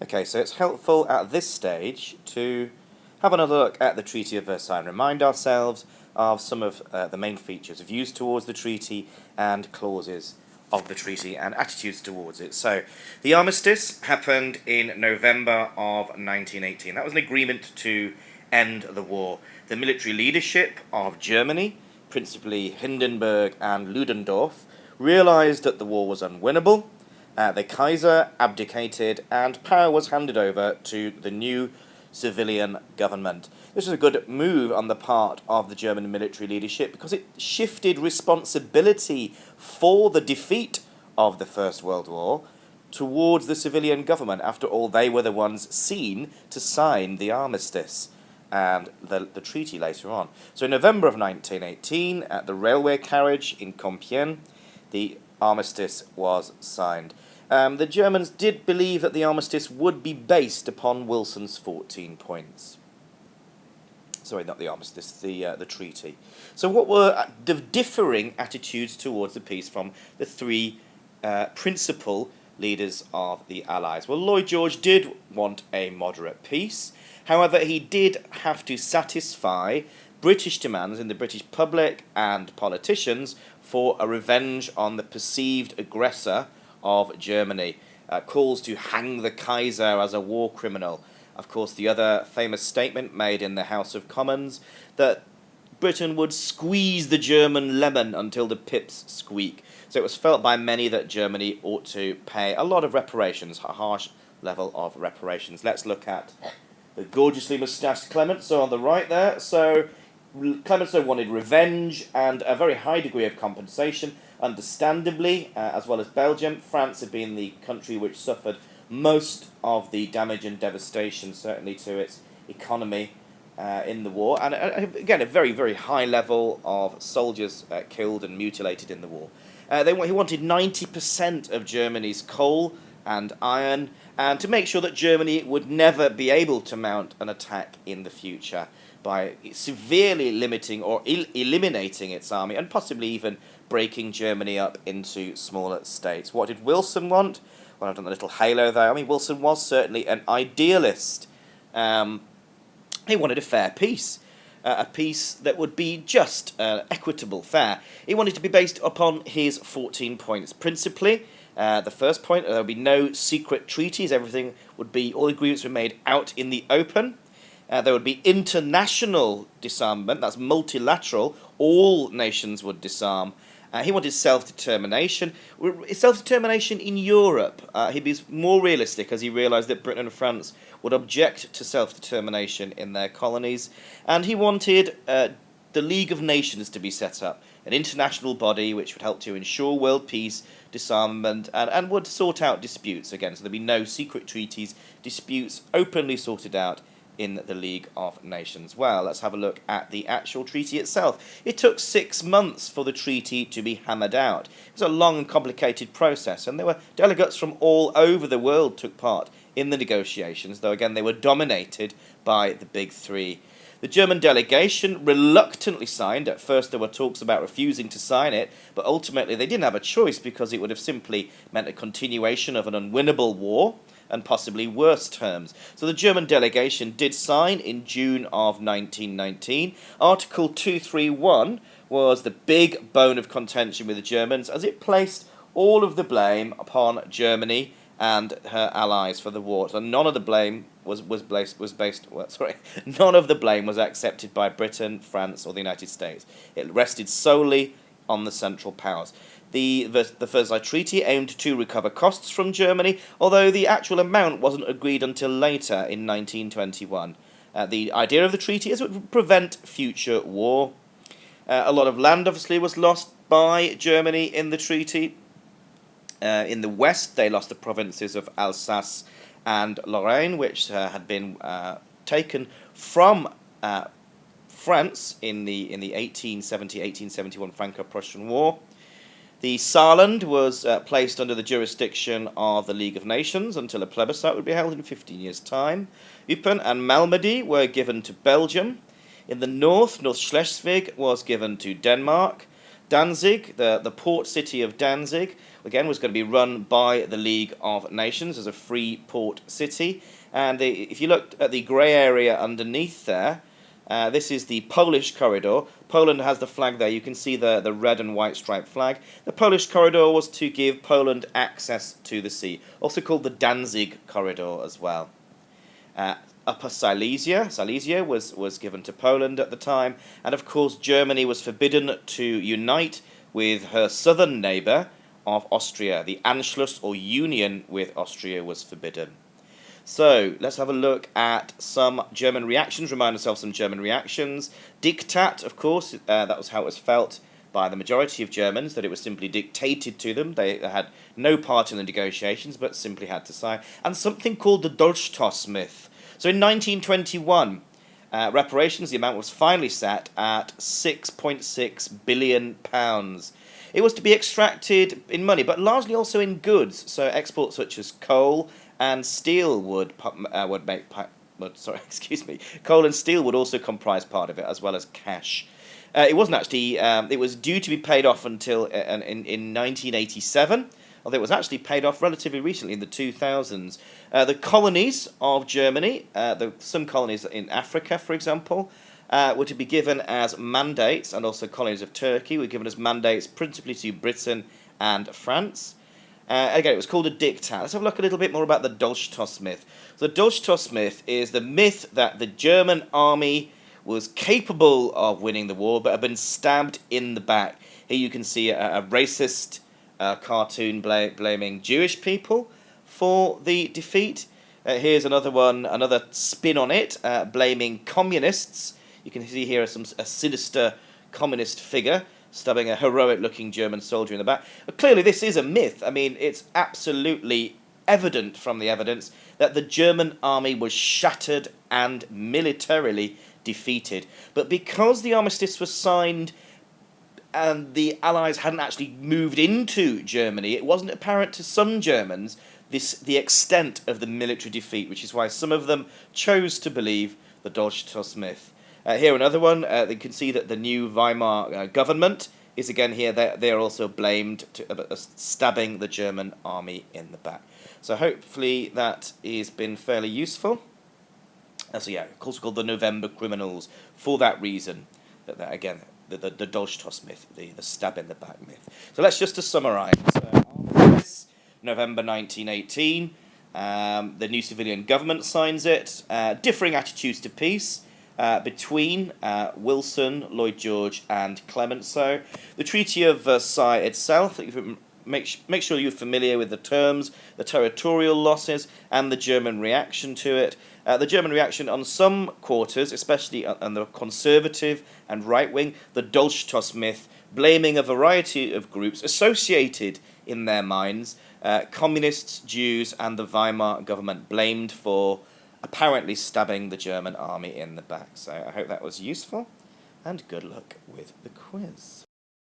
Okay, so it's helpful at this stage to have another look at the Treaty of Versailles and remind ourselves of some of the main features, views towards the treaty and clauses of the treaty and attitudes towards it. So, the armistice happened in November of 1918. That was an agreement to end the war. The military leadership of Germany, principally Hindenburg and Ludendorff, realized that the war was unwinnable. The Kaiser abdicated and power was handed over to the new civilian government. This was a good move on the part of the German military leadership because it shifted responsibility for the defeat of the First World War towards the civilian government. After all, they were the ones seen to sign the armistice and the treaty later on. So in November of 1918, at the railway carriage in Compiègne, the armistice was signed. The Germans did believe that the armistice would be based upon Wilson's 14 points. Sorry, not the armistice, the treaty. So what were the differing attitudes towards the peace from the three principal leaders of the Allies? Well, Lloyd George did want a moderate peace. However, he did have to satisfy British demands in the British public and politicians for a revenge on the perceived aggressor of Germany. Calls to hang the Kaiser as a war criminal. Of course, the other famous statement made in the House of Commons that Britain would squeeze the German lemon until the pips squeak. So it was felt by many that Germany ought to pay a lot of reparations, a harsh level of reparations. Let's look at the gorgeously moustached Clemenceau on the right there. So Clemenceau wanted revenge and a very high degree of compensation. Understandably, as well as Belgium, France had been the country which suffered most of the damage and devastation, certainly to its economy in the war. And again, a very, very high level of soldiers killed and mutilated in the war. He wanted 90% of Germany's coal and iron, and to make sure that Germany would never be able to mount an attack in the future by severely limiting or eliminating its army and possibly even breaking Germany up into smaller states. What did Wilson want? Well, I've done a little halo there. I mean, Wilson was certainly an idealist. He wanted a fair peace. A peace that would be just, equitable, fair. He wanted to be based upon his 14 points. Principally, the first point, there would be no secret treaties. Everything would be, all agreements were made out in the open. There would be international disarmament, that's multilateral. All nations would disarm. He wanted self-determination. Self-determination in Europe. He'd be more realistic as he realised that Britain and France would object to self-determination in their colonies. And he wanted the League of Nations to be set up, an international body which would help to ensure world peace, disarmament, and would sort out disputes again. So there'd be no secret treaties, disputes openly sorted out in the League of Nations. Well, let's have a look at the actual treaty itself. It took 6 months for the treaty to be hammered out. It was a long and complicated process, and there were delegates from all over the world took part in the negotiations, though again they were dominated by the big three. The German delegation reluctantly signed. At first there were talks about refusing to sign it, but ultimately they didn't have a choice because it would have simply meant a continuation of an unwinnable war and possibly worse terms. So the German delegation did sign in June of 1919. Article 231 was the big bone of contention with the Germans, as it placed all of the blame upon Germany and her allies for the war. So none of the blame none of the blame was accepted by Britain, France, or the United States. It rested solely on the Central Powers. The Versailles Treaty aimed to recover costs from Germany, although the actual amount wasn't agreed until later in 1921. The idea of the treaty is it would prevent future war. A lot of land, obviously, was lost by Germany in the treaty. In the west, they lost the provinces of Alsace and Lorraine, which had been taken from France in the 1870-1871 Franco-Prussian War. The Saarland was placed under the jurisdiction of the League of Nations until a plebiscite would be held in 15 years' time. Eupen and Malmedy were given to Belgium. In the north, North Schleswig was given to Denmark. Danzig, the port city of Danzig, again was going to be run by the League of Nations as a free port city. And if you look at the grey area underneath there, this is the Polish corridor. Poland has the flag there. You can see the red and white striped flag. The Polish corridor was to give Poland access to the sea, also called the Danzig corridor as well. Upper Silesia was given to Poland at the time, and of course Germany was forbidden to unite with her southern neighbour of Austria. The Anschluss or union with Austria was forbidden. So let's have a look at some German reactions, remind ourselves some German reactions. Diktat, of course, that was how it was felt by the majority of Germans, that it was simply dictated to them. They had no part in the negotiations, but simply had to sign. And something called the Dolchstoss myth. So in 1921, reparations, the amount was finally set at £6.6 billion. It was to be extracted in money, but largely also in goods. So exports such as coal and steel would make. Coal and steel would also comprise part of it, as well as cash. It wasn't actually. It was due to be paid off until in 1987. Although it was actually paid off relatively recently in the 2000s. The colonies of Germany, some colonies in Africa, for example, were to be given as mandates, and also colonies of Turkey were given as mandates principally to Britain and France. Again, it was called a diktat. Let's have a look a little bit more about the Dolchstoss myth. The Dolchstoss myth is the myth that the German army was capable of winning the war, but had been stabbed in the back. Here you can see a racist cartoon blaming Jewish people for the defeat. Here's another one, another spin on it, blaming communists. You can see here a sinister communist figure stabbing a heroic-looking German soldier in the back. But clearly this is a myth. I mean, it's absolutely evident from the evidence that the German army was shattered and militarily defeated. But because the armistice was signed and the Allies hadn't actually moved into Germany, it wasn't apparent to some Germans the extent of the military defeat, which is why some of them chose to believe the Dolchstoss myth. Here another one, you can see that the new Weimar government is again here, they're also blamed for stabbing the German army in the back. So hopefully that has been fairly useful. So yeah, of course called the November criminals for that reason, that again, the Dolchstoss myth, the stab in the back myth. So let's just to summarise. After this, November 1918, the new civilian government signs it. Differing attitudes to peace between Wilson, Lloyd George, and Clemenceau. The Treaty of Versailles itself. Make sure you're familiar with the terms, the territorial losses, and the German reaction to it. The German reaction on some quarters, especially on the conservative and right-wing, the Dolchstoss myth, blaming a variety of groups associated in their minds, communists, Jews, and the Weimar government blamed for apparently stabbing the German army in the back. So I hope that was useful, and good luck with the quiz.